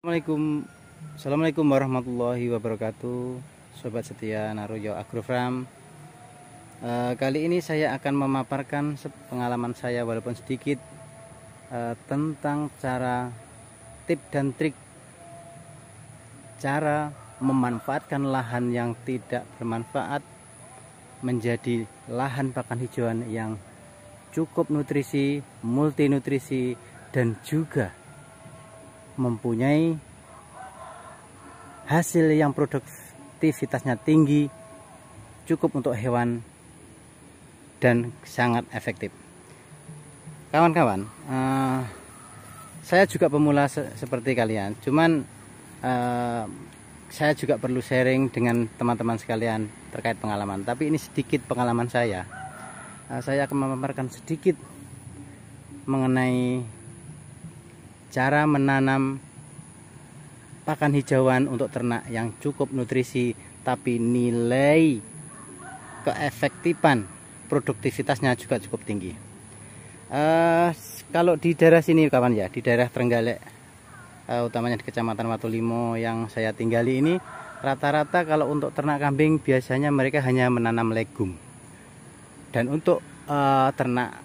Assalamualaikum warahmatullahi wabarakatuh, sobat setia Naruyo Agrofarm. Kali ini saya akan memaparkan pengalaman saya walaupun sedikit tentang tip dan trik cara memanfaatkan lahan yang tidak bermanfaat menjadi lahan pakan hijauan yang cukup nutrisi, multinutrisi, dan juga mempunyai hasil yang produktivitasnya tinggi, cukup untuk hewan, dan sangat efektif. Kawan-kawan, saya juga pemula seperti kalian, cuman saya juga perlu sharing dengan teman-teman sekalian terkait pengalaman. Tapi ini sedikit pengalaman saya. Saya akan memaparkan sedikit mengenai cara menanam pakan hijauan untuk ternak yang cukup nutrisi tapi nilai keefektifan produktivitasnya juga cukup tinggi. Kalau di daerah sini kawan ya, di daerah Trenggalek, utamanya di Kecamatan Watulimo yang saya tinggali ini, rata-rata kalau untuk ternak kambing biasanya mereka hanya menanam legum. Dan untuk ternak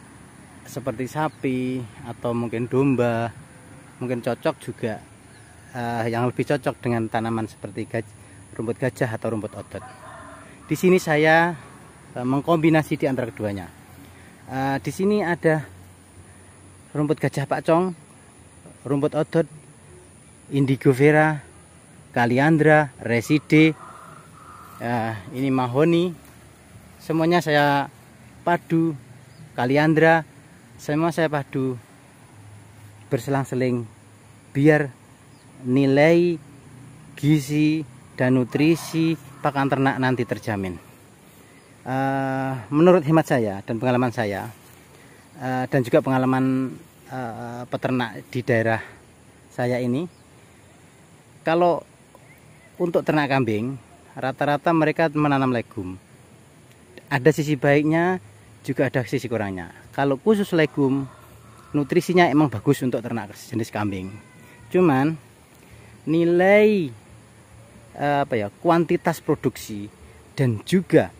seperti sapi atau mungkin domba, mungkin cocok juga, yang lebih cocok dengan tanaman seperti rumput gajah atau rumput odot. Di sini saya mengkombinasi di antara keduanya. Di sini ada rumput gajah pakcong, rumput odot, indigo vera, kaliandra, reside, ini mahoni. Semuanya saya padu, kaliandra, semua saya padu berselang-seling biar nilai gizi dan nutrisi pakan ternak nanti terjamin. Menurut hemat saya dan pengalaman saya, dan juga pengalaman peternak di daerah saya ini, kalau untuk ternak kambing rata-rata mereka menanam legum. Ada sisi baiknya, juga ada sisi kurangnya. Kalau khusus legum, nutrisinya emang bagus untuk ternak jenis kambing. Cuman nilai kuantitas produksi dan juga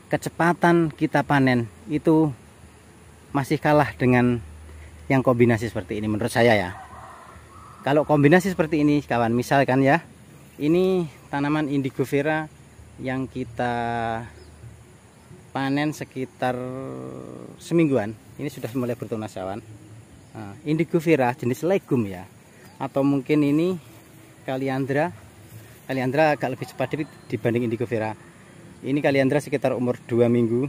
kecepatan kita panen itu masih kalah dengan yang kombinasi seperti ini menurut saya ya. Kalau kombinasi seperti ini kawan, misalkan ya, ini tanaman indigo vera yang kita panen sekitar semingguan, ini sudah mulai bertunas kawan. Indigo vera jenis legum ya, atau mungkin ini kaliandra agak lebih cepat dibanding indigo vera. Ini kaliandra sekitar umur 2 minggu,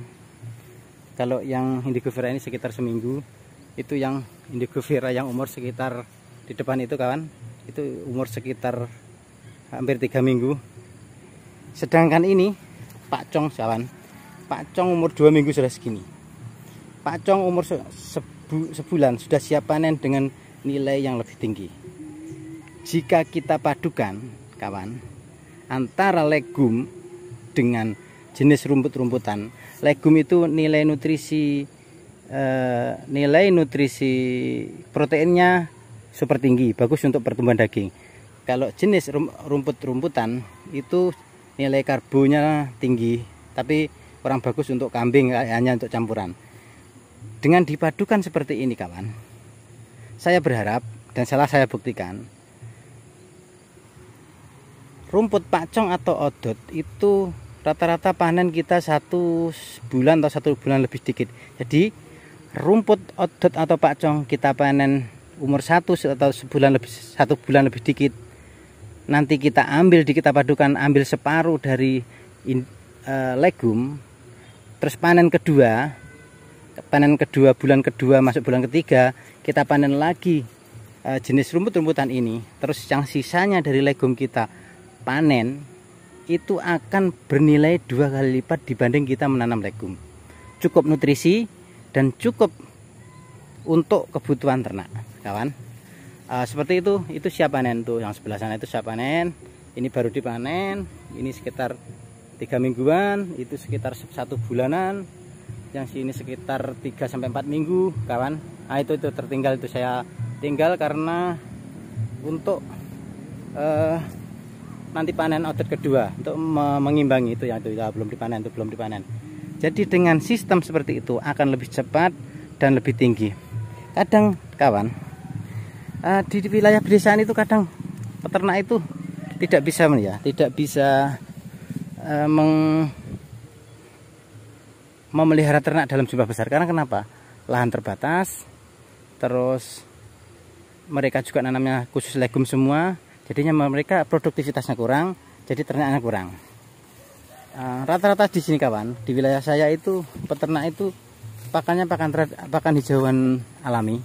kalau yang indigo vera ini sekitar seminggu. Itu yang indigo vera yang umur sekitar di depan itu kawan, itu umur sekitar hampir 3 minggu. Sedangkan ini pakcong kawan, pakcong umur 2 minggu sudah segini. Pakcong umur sebulan sudah siap panen dengan nilai yang lebih tinggi. Jika kita padukan kawan antara legum dengan jenis rumput-rumputan, legum itu nilai nutrisi proteinnya super tinggi, bagus untuk pertumbuhan daging. Kalau jenis rumput-rumputan itu nilai karbonya tinggi, tapi kurang bagus untuk kambing, hanya untuk campuran. Dengan dipadukan seperti ini kawan, saya berharap dan saya buktikan, rumput pakcong atau odot itu rata-rata panen kita 1 bulan atau 1 bulan lebih sedikit. Jadi rumput odot atau pakcong kita panen umur 1 atau 1 bulan lebih dikit. Nanti kita padukan, ambil separuh dari legum, terus panen kedua, bulan kedua masuk bulan ketiga, kita panen lagi jenis rumput-rumputan ini. Terus yang sisanya dari legum kita panen, itu akan bernilai 2 kali lipat dibanding kita menanam legum. Cukup nutrisi dan cukup untuk kebutuhan ternak kawan. Seperti itu siap panen tuh, yang sebelah sana itu siap panen, ini baru dipanen, ini sekitar 3 mingguan, itu sekitar 1 bulanan, yang sini sekitar 3 sampai 4 minggu kawan. Itu tertinggal, itu saya tinggal karena untuk nanti panen outlet kedua, untuk mengimbangi itu ya, belum dipanen. Jadi dengan sistem seperti itu akan lebih cepat dan lebih tinggi. Kadang kawan, di wilayah pedesaan itu kadang peternak itu tidak bisa memelihara ternak dalam jumlah besar. Karena kenapa? Lahan terbatas, terus mereka juga nanamnya khusus legum semua, jadinya mereka produktivitasnya kurang, jadi ternaknya kurang. Rata-rata di sini kawan, di wilayah saya itu peternak itu pakannya pakan hijauan alami,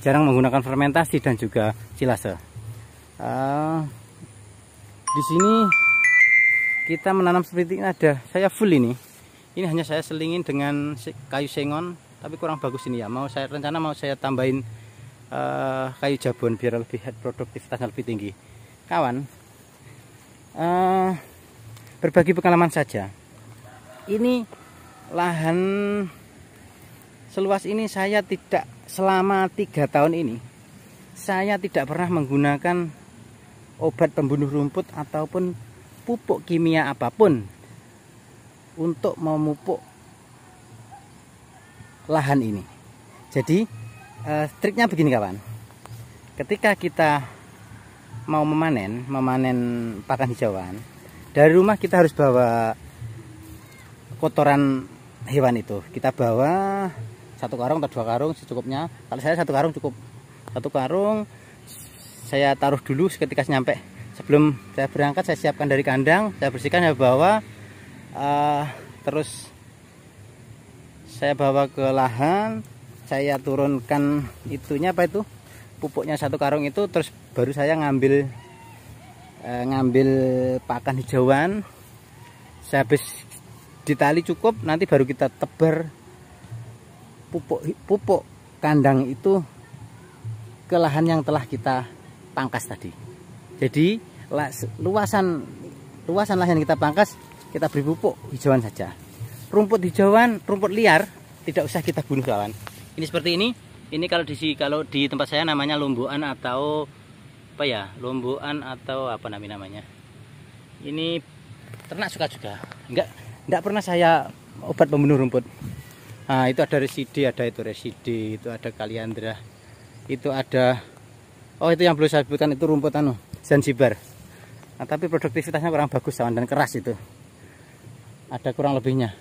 jarang menggunakan fermentasi dan juga silase. Di sini kita menanam seperti ini, ada saya full ini hanya saya selingin dengan kayu sengon, tapi kurang bagus ini ya. Rencana mau saya tambahin kayu jabon biar lebih produktivitasnya lebih tinggi. Kawan, berbagi pengalaman saja. Ini lahan seluas ini saya tidak, selama 3 tahun ini saya tidak pernah menggunakan obat pembunuh rumput ataupun pupuk kimia apapun untuk memupuk lahan ini. Jadi triknya begini kawan, ketika kita mau memanen pakan hijauan, dari rumah kita harus bawa kotoran hewan itu. Kita bawa 1 karung atau 2 karung secukupnya. Kalau saya 1 karung cukup. 1 karung saya taruh dulu ketika nyampe. Sebelum saya berangkat saya siapkan dari kandang, saya bersihkan, saya bawa, terus saya bawa ke lahan, saya turunkan itunya pupuknya 1 karung itu, terus baru saya ngambil pakan hijauan. Saya habis ditali cukup, nanti baru kita tebar pupuk kandang itu ke lahan yang telah kita pangkas tadi. Jadi luasan lahan yang kita pangkas kita beri pupuk hijauan saja. Rumput hijauan, rumput liar tidak usah kita bunuh kawan. Ini seperti ini. Ini kalau di tempat saya namanya lombokan atau apa ya? Lombokan atau apa namanya? Ini ternak suka juga. Enggak pernah saya obat pembunuh rumput. Nah, itu ada residi, itu ada kaliandra. Itu ada, oh itu yang belum saya sebutkan, itu rumput Zanzibar. Nah, tapi produktivitasnya kurang bagus kawan, dan keras itu. Ada kurang lebihnya.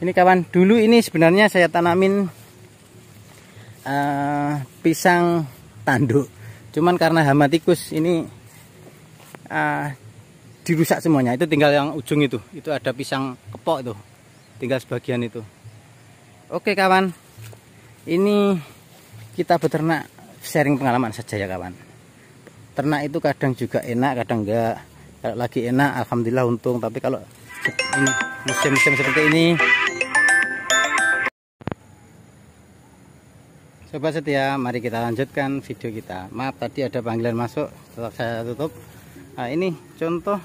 Ini kawan, dulu ini sebenarnya saya tanamin pisang tanduk. Cuman karena hama tikus ini dirusak semuanya. Itu tinggal yang ujung itu ada pisang kepok itu. Tinggal sebagian itu. Oke kawan, ini kita beternak sharing pengalaman saja ya kawan. Ternak itu kadang juga enak, kadang enggak. Kalau lagi enak alhamdulillah untung, tapi kalau ini musim-musim seperti ini, sobat setia, mari kita lanjutkan video kita. Maaf tadi ada panggilan masuk, tetap saya tutup. Nah, ini contoh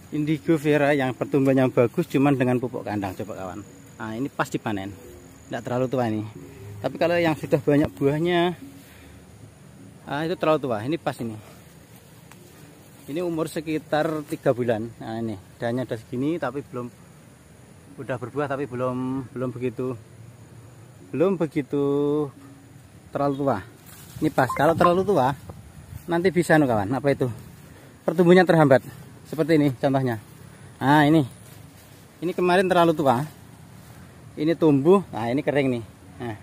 indigo vera yang pertumbuhannya bagus cuman dengan pupuk kandang, coba kawan. Nah, ini pas dipanen, tidak terlalu tua ini. Tapi kalau yang sudah banyak buahnya, itu terlalu tua. Ini pas ini. Ini umur sekitar 3 bulan. Nah, ini dahannya udah segini, tapi udah berbuah, tapi belum begitu terlalu tua. Ini pas. Kalau terlalu tua, nanti bisa kawan. Apa itu? Pertumbuhannya terhambat. Seperti ini contohnya. Nah, ini kemarin terlalu tua. Ini tumbuh, nah ini kering nih. Nah,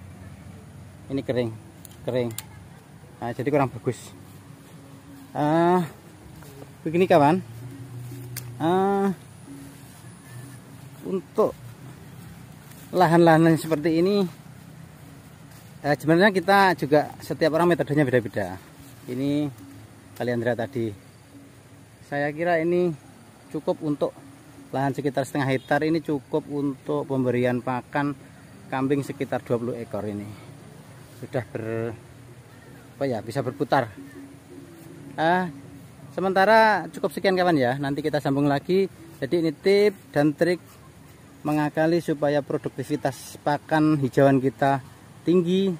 ini kering. Nah, jadi kurang bagus. Begini kawan. Untuk lahan-lahan seperti ini, sebenarnya kita juga setiap orang metodenya beda-beda. Ini kaliandra tadi. Saya kira ini cukup untuk lahan sekitar setengah hektar, ini cukup untuk pemberian pakan kambing sekitar 20 ekor ini. Sudah bisa berputar. Sementara cukup sekian kawan ya. Nanti kita sambung lagi. Jadi ini tip dan trik mengakali supaya produktivitas pakan hijauan kita tinggi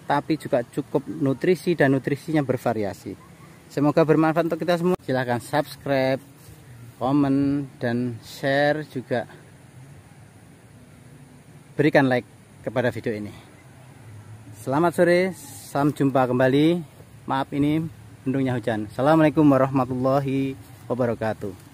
tapi juga cukup nutrisi dan nutrisinya bervariasi. Semoga bermanfaat untuk kita semua. Silahkan subscribe, komen, dan share, juga berikan like kepada video ini. Selamat sore, salam jumpa kembali. Maaf ini mendungnya hujan. Assalamualaikum warahmatullahi wabarakatuh.